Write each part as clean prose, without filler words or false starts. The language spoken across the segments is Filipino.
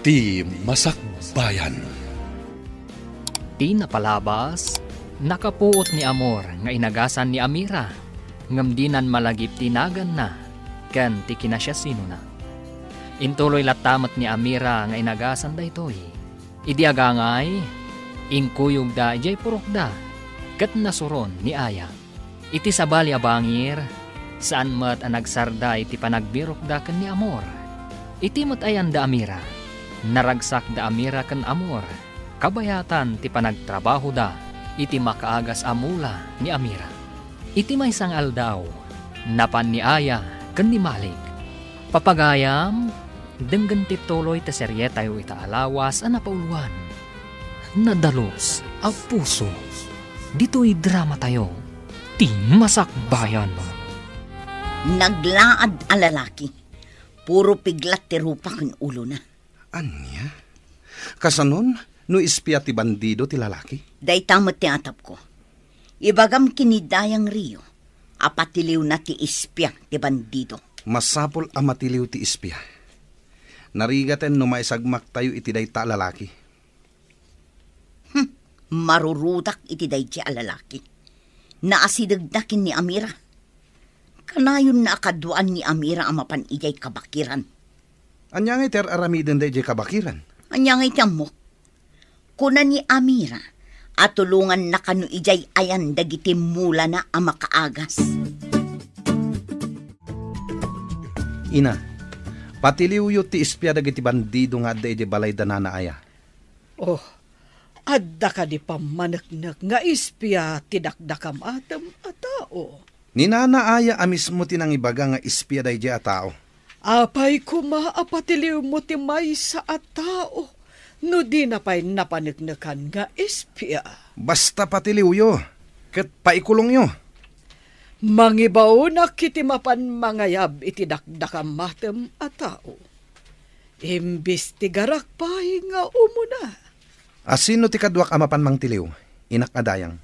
Ti Masakbayan. Ti napalabas, nakapuot ni Amor nga inagasan ni Amira, ngamdinan malagip tinagan na, kan ti kinasya sino na. Intuloy latamat ni Amira nga inagasan da ito'y. Idi agangay, inkuyog da ijay purok da, kat nasuron ni Aya. Iti sabali abangir, saan mat anagsarda iti panagbirok da kan ni Amor. Iti mat ayan da Amira, naragsak da Amira kan Amor, kabayatan ti panagtrabaho da, iti makaagas amula ni Amira. Iti may sangal daw, napan ni Aya kan ni Malik. Papagayam, denggan ti tuloy ta serye tayo itaalawas ang napauluan. Nadalos ang puso, dito'y drama tayo, ti Masakbayan. Naglaad a lalaki, puro piglat ti rupa kan ulo na. Anya? Kasanon, no ispya ti bandido ti lalaki? Day tamot ti atap ko. Ibagam kinidayang Rio, apatiliw na ti ispya ti bandido. Masapol a matiliw ti ispya. Narigaten no maisagmak tayo iti dayta lalaki. Marurudak iti dayta lalaki. Naasidagdakin ni Amira. Kanayon na akaduan ni Amira ang mapan ijay kabakiran. Anya nga iter aramiden da ijay kabakiran? Anya nga itiyam mo. Kuna ni Amira, at tulungan na kanu ijay ayan dagiti mula na ang makaagas. Ina, patiliw yu ti ispya dagiti bandido nga da ijay balay da nanaaya. Oh, adda ka di pamanaknak nga ispya tidakdakam atam a tao. Ni nanaaya amis mo tinang ibaga nga ispya da ijay a tao. Apay kumaapatiliw mo ti may sa a tao. No di na pa'y napanagnakan nga ispya. Basta patiliw yu, kat paikulong yu. Mangibaw na kiti mapan mangayab iti dakdakam matem a tao. Imbis ti garak pa'y nga umuna. Asino ti kadwak amapan mang tiliw, inak adayang?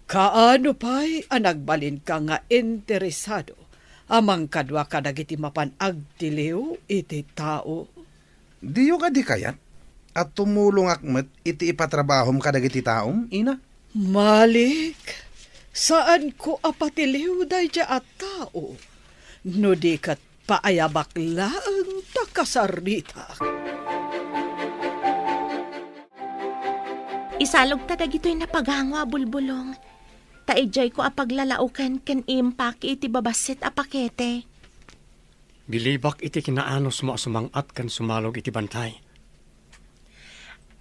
Kaano pa'y anagbalin ka nga interesado, amang kadwa ka dagiti mapan agtiliw iti tao. Diyo ka di kayat, at tumulong akmet iti ipatrabahom ka dagiti taom, ina? Malik, saan ko apatiliw dayja at tao, no di kat paayabakla ang takasarita. Isalog ta dagito'y napagangwa bulbulong. Taijay ko apaglalaukan ken impak iti babasit a pakete. Bilibak iti kinaanos mo sumangat kan sumalog iti bantay.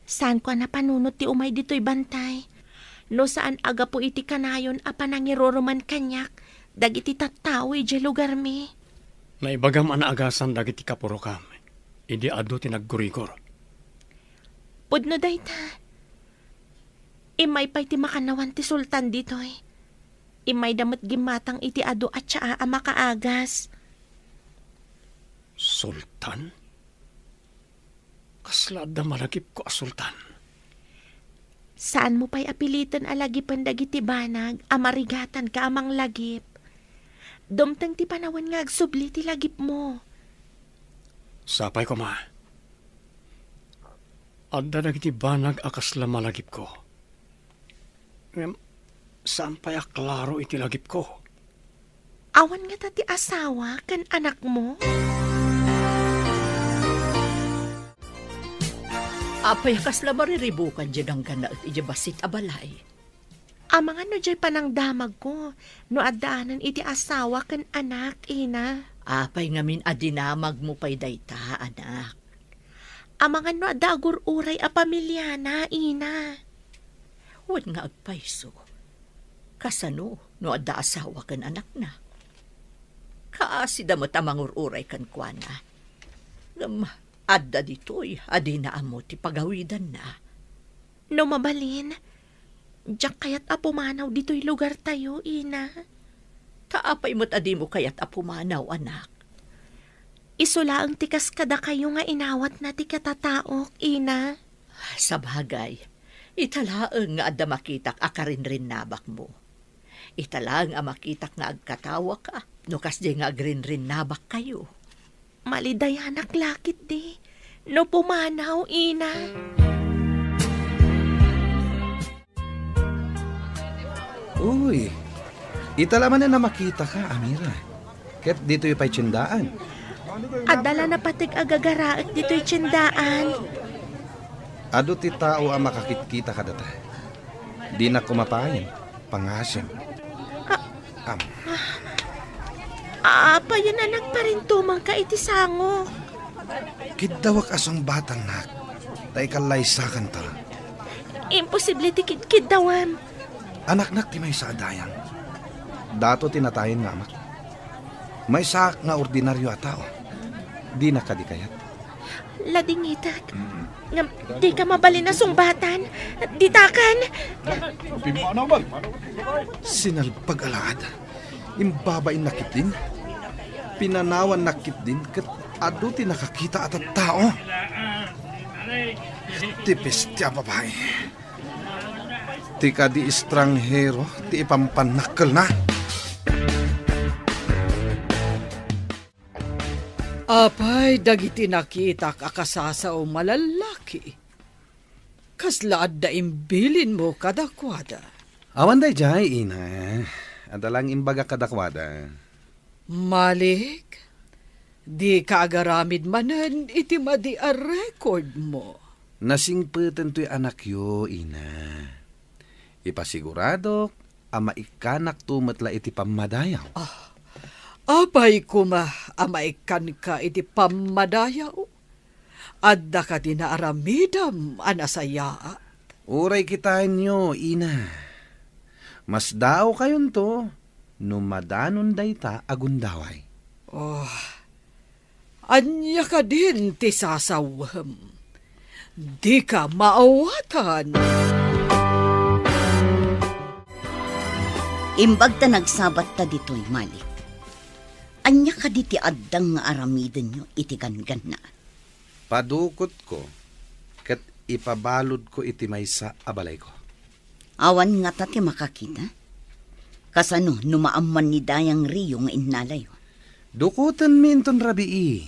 Saan ko napanunot ti umay dito'y bantay? No saan aga po iti kanayon a panangiroroman kanyak, dagiti tattao iti lugar mi. Naibagam anaagasan dagiti kapurokam, idi adu ti naggurigor. Pudno dayta. Imay pa'y ti makanawan ti sultan dito'y. Imay damat gimatang iti adu at siya ang makaagas. Sultan? Kasla da malagip ko a sultan. Saan mo pa'y apilitan alagipan dagiti banag, amarigatan ka amang lagip. Dumtang ti panawan nga agsubli ti lagip mo. Sapay ko ma. Adda dagiti banag akasla malagip ko. Saan pa'y aklaro iti lagip ko? Awan nga tati asawa kan anak mo? Apay kasla mariribukan dyan ang gana at ijabasit abalay. Amang ano dyan panang damag ko, no adaanan iti asawa kan anak, ina. Apay ngamin adinamag mo pa'y dayta, anak. Amang ano adagur uray a pamilya na, ina. Huwag nga agpaiso. Kasano, no adda asawa kan anak na. Kaasida mo tamang ururay kan kuana. Adda dito'y, adi na amo ti pagawidan na. No mabalin, diyak kayat apumanaw dito'y lugar tayo, ina. Kaapay mo't adi mo kayat apumanaw, anak. Isula ang tikas kada kayo nga inawat na ti katataok, ina. Sa bagay, italaang nga adda makitak akarin rin nabak mo. Italaang nga makitak nga agkatawa ka, no kas di nga agrin rin nabak kayo. Malidayanak lakit di. No pumanaw, ina. Uy, italaman na makita ka, Amira. Ket dito yung pa'y tsindaan. Adala na patig agagaraak dito'y tsindaan. Ado ti tao ang makakitkita ka data. Di na kumapayin, pangasim. Apa yun anak pa rin tumang ka iti sango. Kidawak asong batang nak. Tay kalaysakan ta. Imposible ti kidawam. Anak-nak ti may saadayang. Dato tinatayin nga amak. May sak nga ordinaryo a tao. Di na kadikayat. Ladingitat. Di ka mabali na sumbatan. Ditakan. Sinalpag-alad. Imbabain nakit din. Pinanawan nakit din. Kat ado ti nakakita at tao. Tipis ti babae. Ti ka di estranghero. Ti ipampanakal na. Apay, dagiti nakita kakasasa o malalaki. Kaslaad da imbilin mo kadakwada. Awan day jay, ina. Adalang imbaga kadakwada. Malik, di kaagaramid manan iti madi a record mo. Nasingpeten to'y anak yo, ina. Ipasigurado, ama ikanak tumatla iti pamadayaw. Apay kuma amaikan ka iti pamadayaw. Adda ka dinaaramidam anasayaa. Uray kitain nyo, ina. Mas daw kayon to, numadanon dayta agundaway. Anya ka din ti sasawam. Di ka maawatan. Imbag ta nagsabat ta dito'y Malik. Anya ka di ti addang nga aramiden nyo iti gangan na. Padukot ko, kat ipabalod ko iti maysa abalay ko. Awan nga ta ti makakita. Kasano numaamman ni Dayang Rio nga innalayo. Dukutan mi inton rabii.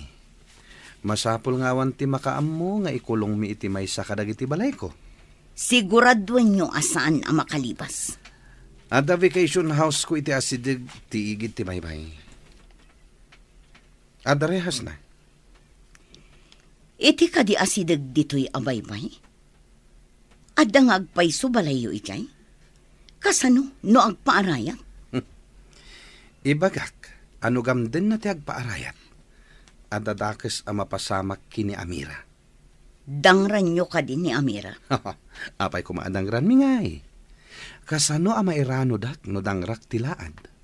Masapul nga awan ti makaammo nga ikulong mi iti maysa kadag iti balay ko. Siguraduan nyo asaan ang makalibas. At the vacation house ko iti asidig ti igid ti maybay. Adarehas na. Iti ka di asidag dito'y abaybay? Adda nga agpayso balayo itay? Kasano no agpaarayat? Ibagak, ano gamden na ti agpaarayat? Adadakes ang mapasamak kini Amira. Dangran nyo ka din ni Amira. Apay kumaadangran mi ngay. Kasano ang mairano dak no dangrak tilaad?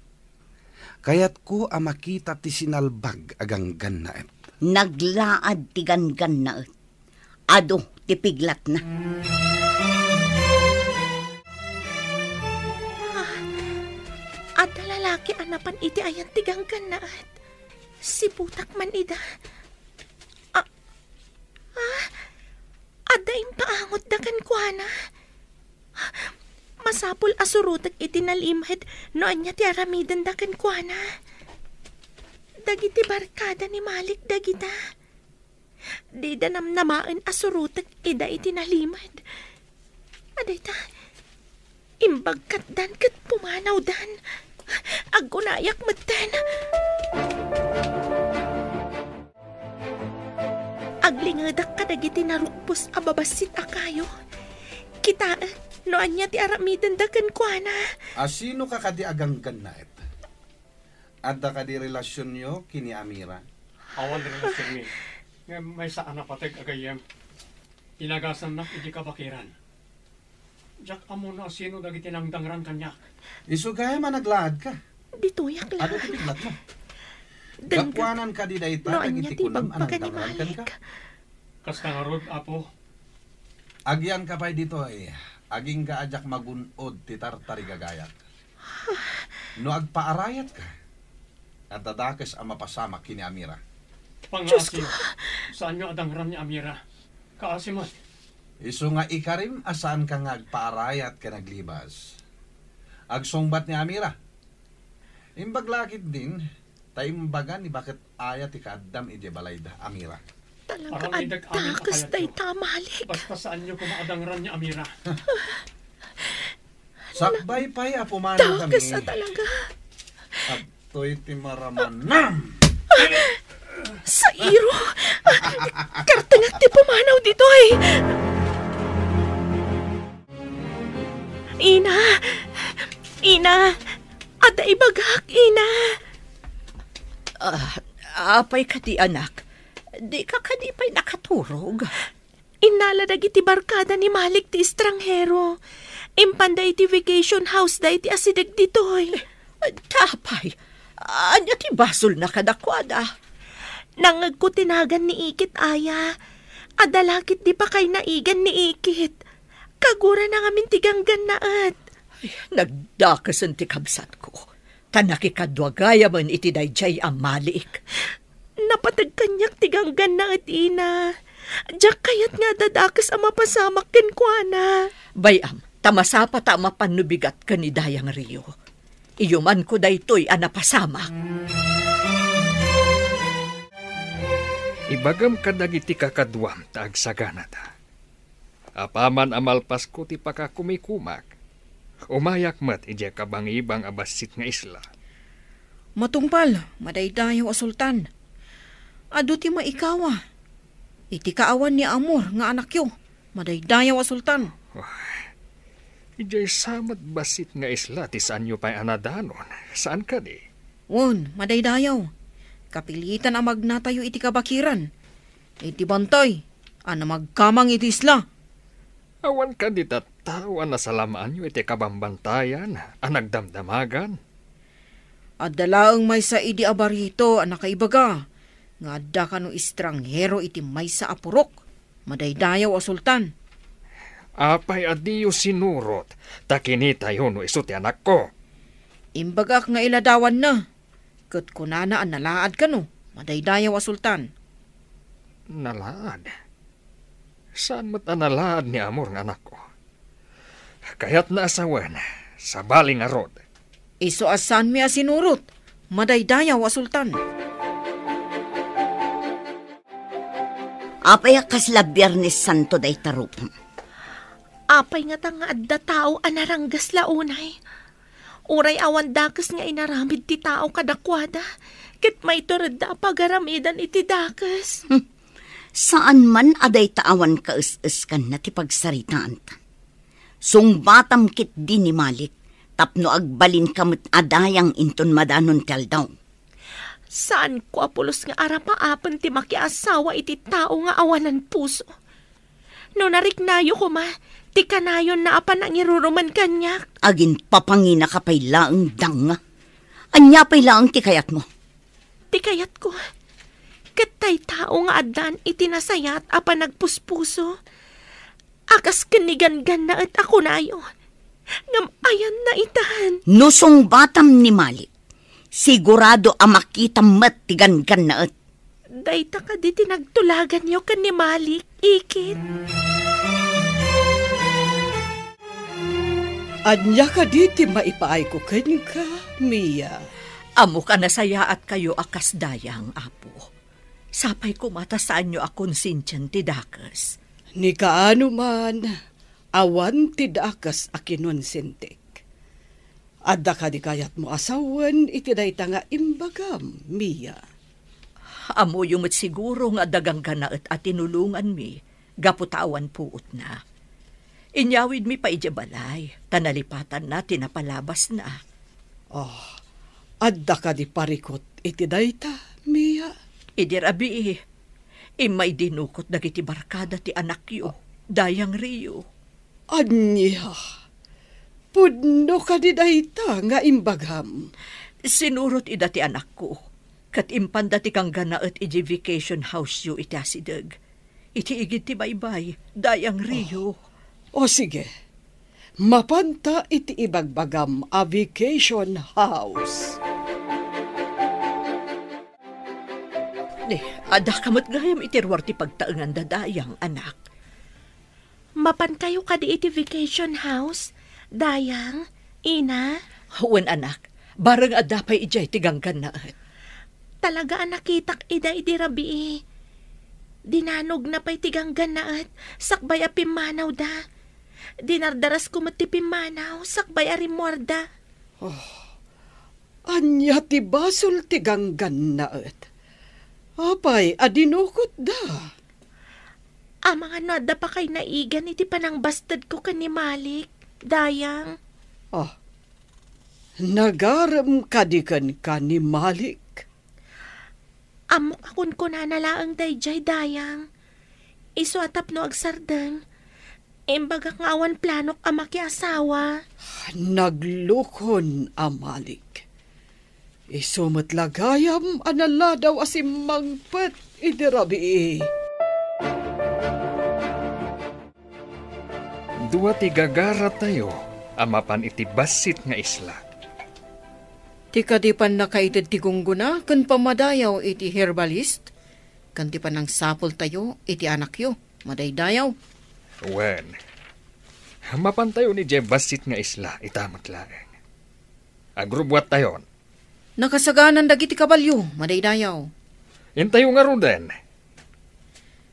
Kayat ko ang makita ti sinalbag agang gannaet. Naglaad ti gangan na et. Ado ti piglat na. At lalaki anapan iti ayan ti ganggan na at. Si putak man ida. Adda impaangot da kan kuana. Masapul asurutak iti nalimhed no anya ti aramidan da kan kuana. Dagiti barkada ni Malik dagita. Di da namnamaan asurutak ida iti nalimhed. Aday ta, imbagkat dan kat pumanaw dan. Agunayak matan. Aglingadak ka dagiti narukpos ababasit akayo. Kita, no anya ti aramidan da kan kuana. Asino ka kadi agang gannaet? Adda ka di relasyon nyo kini Amira? Awan din relasyon mi. Nga may saan na patig agayem. Inagasan na iti kabakiran. Jak amo na sino dagiti nangdangran kanya. Isu kaya managlaad ka. Dituyak lang. Ado ti piglat mo. Dan Gapwanan ka di dayta no dagiti anya ti kunam anang bagbaga ni dangran Malik. ka. Kas nangarod, apo. Agyan ka pa'y dito ay. Aging ka ajak magunod ti tartari gagayak. No agpaarayat ka. At dadakes ang mapasamak kini Amira. Pangasi, saan nyo adangran ni Amira? Kaasiman. Isu nga ikarim asaan ka nga agpaarayat ka naglibas. Agsongbat ni Amira. Imbaglakit din, taimbagan ni bakit ayat ikaddam iti balayda Amira. Talaga Aram idag amin addakas akayat day ko. tamalik. Basta saan niyo kumaadangran ni Amira. Sakbay pa'y apumano kami. Dakas na talaga. At to'y timaramanam. Sa iro. Kartangak ti pumanaw dito ay. Ina. Ina. Ada ibagak, Ina. Apay ka di anak. Di ka kadipay nakaturog. Inaladag iti barkada ni Malik ti estranghero. Impanday ti vacation house day ti asidag ditoy. Tapay. Anya ti basol na kadakwada. Nangag ko tinagan ni Ikit, aya. Adalakit di pa kay naigan ni Ikit. Kagura na ngamin tiganggan naat. Nagdakasan ti kabsat ko. Tanakikadwagaya man iti dayjay ang Malik. Napatag kanyak tiganggan naat, Ina. Diyak kayat nga dadakas ang mapasamak ken kuana. Bayam, tamasapa ta mapanubigat ka ni Dayang Rio. Iyuman ko daytoy anapasamak. Ibagam kadagiti kakadwam taag saganata. Apaman amalpas ko ti pakakumikumak. Umayak mat ije kabangibang abasit nga isla. Matungpal, madaydayaw a sultan. Adu ti maikawa. Iti kaawan ni Amor nga anak yo. Madaydayaw a sultan. Ije samat basit nga isla ti saan nyo pa'y anadanon. Saan ka di? Won, madaydayaw. Kapilitan ang magnatayo iti kabakiran. Iti bantay, ana magkamang iti isla. Awan ka di tatawan na salamaan nyo iti kabambantayan, anagdamdamagan. Adalaang may sa idi abarito, anak kaibaga. Nga adda ka no estranghero iti may sa apurok. Madaydayaw a sultan. Apay adiyo sinurot, takinita yun no iso ti anak ko. Imbagak nga iladawan na. Kat kunana ang nalaad ka no, madaydayaw a sultan. Nalaad? Saan mo't nalaad ni Amor ng anak ko? Kaya't naasawan sa baling arod. Iso asan mi asinurot, madaydayaw a sultan. Apay kasla Biyernes Santo day tarupam. Apay nga tanga adda tao anaranggas launay. Uray awan dakas nga inaramid ti tao kadakwada. Ket may turad da pagaramidan iti dakas. Saan man aday taawan kaus-us kan na ti pagsaritaan ta. Sungbatam kit di ni Malik, tapno agbalin kamot adayang inton madanon tel daw. Saan ko apulos nga arapaapan ti makiasawa iti tao nga awanan puso. No nariknayo ko ma, ti kanayon na apan ang iruruman kanyak. Agin papangina ka pa'y laang danga. Anya pa'y laang ti kayat mo. Ti kayat ko. Katay tao nga adan itinasayat apan nagpuspuso. Akas kanigan-gan na at ako nayo. Ngam ayan na itahan. Nusong batam ni Malik. Sigurado amakita mat ti gan-gan na at. Dayta ka di tinagtulagan niyo kan ni Malik, Ikit. Anya ka diti maipaay ko ken ka, Mia. Amo ka nasaya at kayo akas dayang, apo. Sapay ko matasaan nyo akong sinsyan ti dakas. Ni kaano man, awan ti dakas akinon sintik. Adda ka di kayat mo asawan, iti dayta nga imbagam, Mia. Amo yung siguro nga dagang ganaat at tinulungan mi, gaputawan puot na. Inyawid mi pa balay, tanalipatan na, tinapalabas na. Adda ka di parikot, iti dayta, Mia. Idi rabi, imay dinukot dagiti barkada ti anak yo, Dayang Rio. Anya, pudno ka di dayta nga imbagam. Sinurot ida ti anak ko, kat impanda ti kang ganaat iti vacation house yo iti asidag. Iti igit ti baybay, Dayang Rio. O sige, mapanta iti ibagbagam a vacation house. Ada kamot gayam itirwar ti pagtaengan dadayang, anak. Mapan kayo ka di iti vacation house, Dayang, Ina. Huwan, anak, barang adapay ijay ti ganggan na at. Talaga anakitak ida iti rabi. Dinanog na pa'y tiganggan na at sakbay a pimanaw da. Dinardaras ko ti pimanaw, sakbay a rimorda. Anya ti basol ti ganggan na at. Apay, adinukot da. Mga nada pa kay naigan iti panang bastad ko kan ni Malik, Dayang. Nagaram kadikan ka ni Malik. Amok akon ko na nalaang dayjay, Dayang. Iso atap no agsardeng. Imbaga nga awan planok amaki asawa. Naglukon ang Malik. Isumot lagayam anala daw asimangpet idirabi. Dua ti gagara tayo, amapan iti basit nga isla. Ti kadipan na kaitid ti gungguna, kan pamadayaw iti herbalist, kan ti panang sapol tayo iti anak yo, madaydayaw. Wen, amapan tayo ni Jay basit nga isla, itamat laeng. Agrubwat tayon. Nakasaganan dagiti kabalyo, madaydayaw. Intayo nga ruden.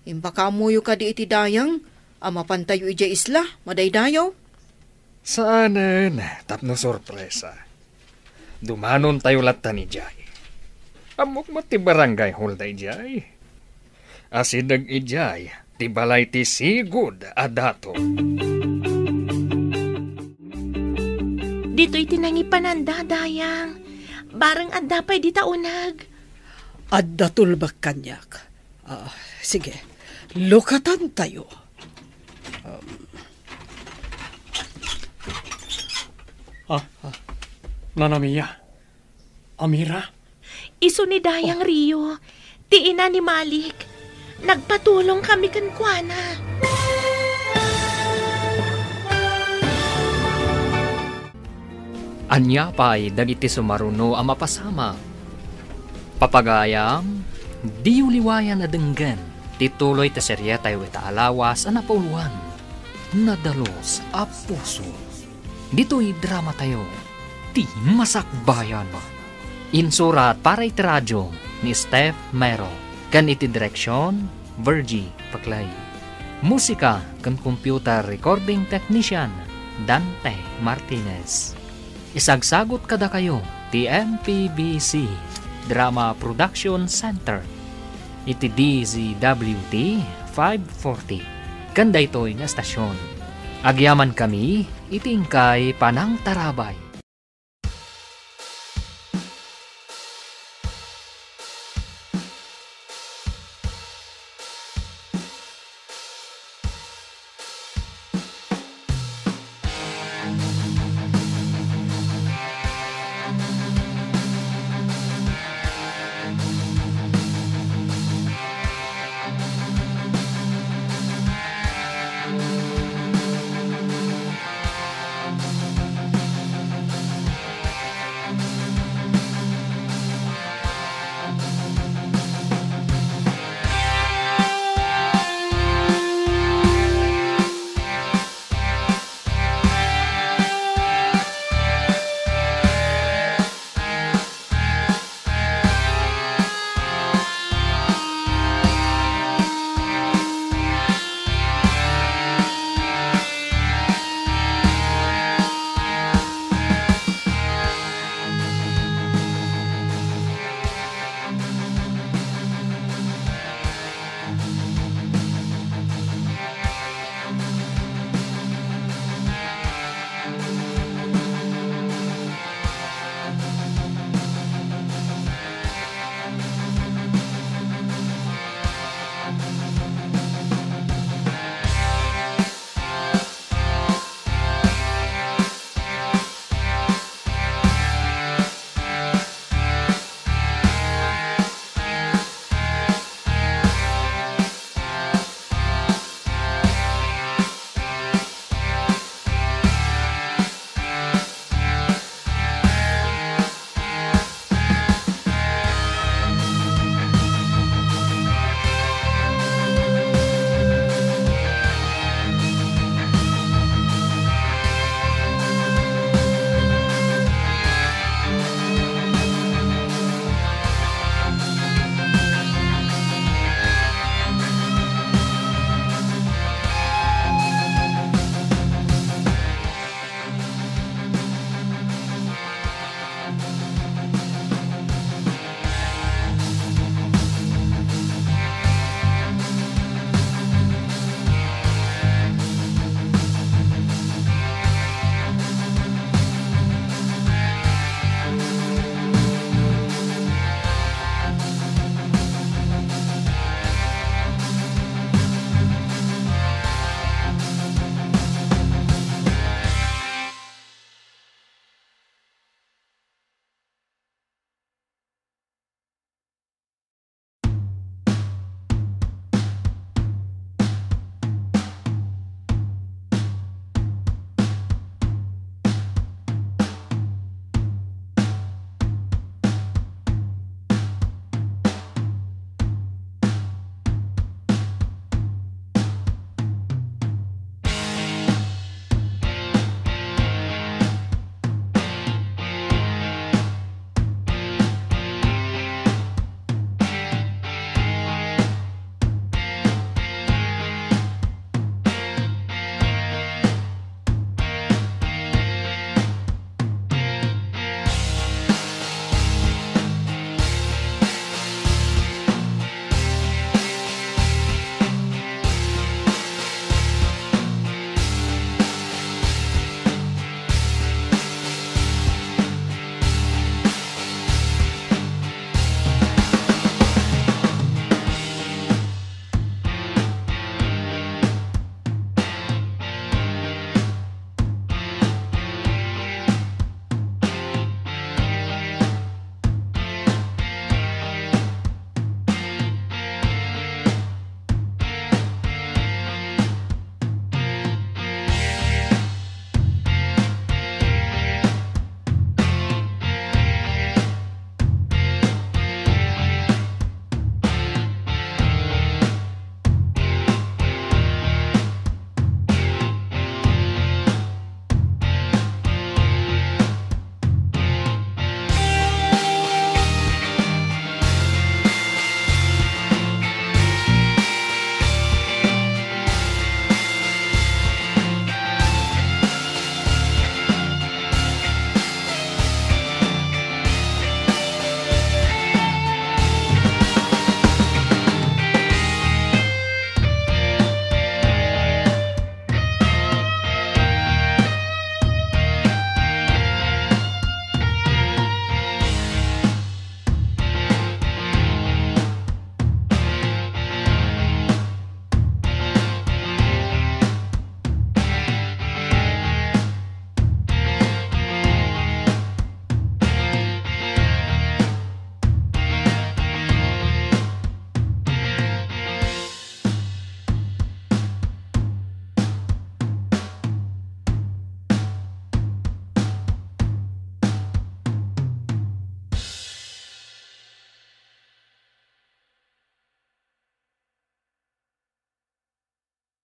Impakamuyo ka di iti dayang, amapan tayo iti isla, madaydayaw. Saanen, tapno sorpresa. Dumanon tayo latta ni Jay. Amok mo ti barangay holday Jay. Asidag ijay, ti balay ti sigud adato. Dito itinangipananda, Dayang. Barang adda pa'y di taunag. Adda tulbak kanyak. Sige, lukatan tayo. Nanamiya. Amira. Iso ni Dayang Rio, ti ina ni Malik. Nagpatulong kami kan kuana. Anya pa'y dagiti sumaruno ang mapasama. Papagayam, di uliwayan na denggan. Tituloy ta serya tayo ita alawas ang napauluan. Nadalos a puso. Dito'y drama tayo. Ti masakbayan. Insurat para iti radyo ni Steph Mero. Kan iti direksyon, Virgie Paklay. Musika kan computer recording technician, Dante Martinez. Isagsagot kada kayo, ti MPBC Drama Production Center. Iti DZWT 540. Kanda ito'y nga stasyon. Agyaman kami, itingkay Panang Tarabay.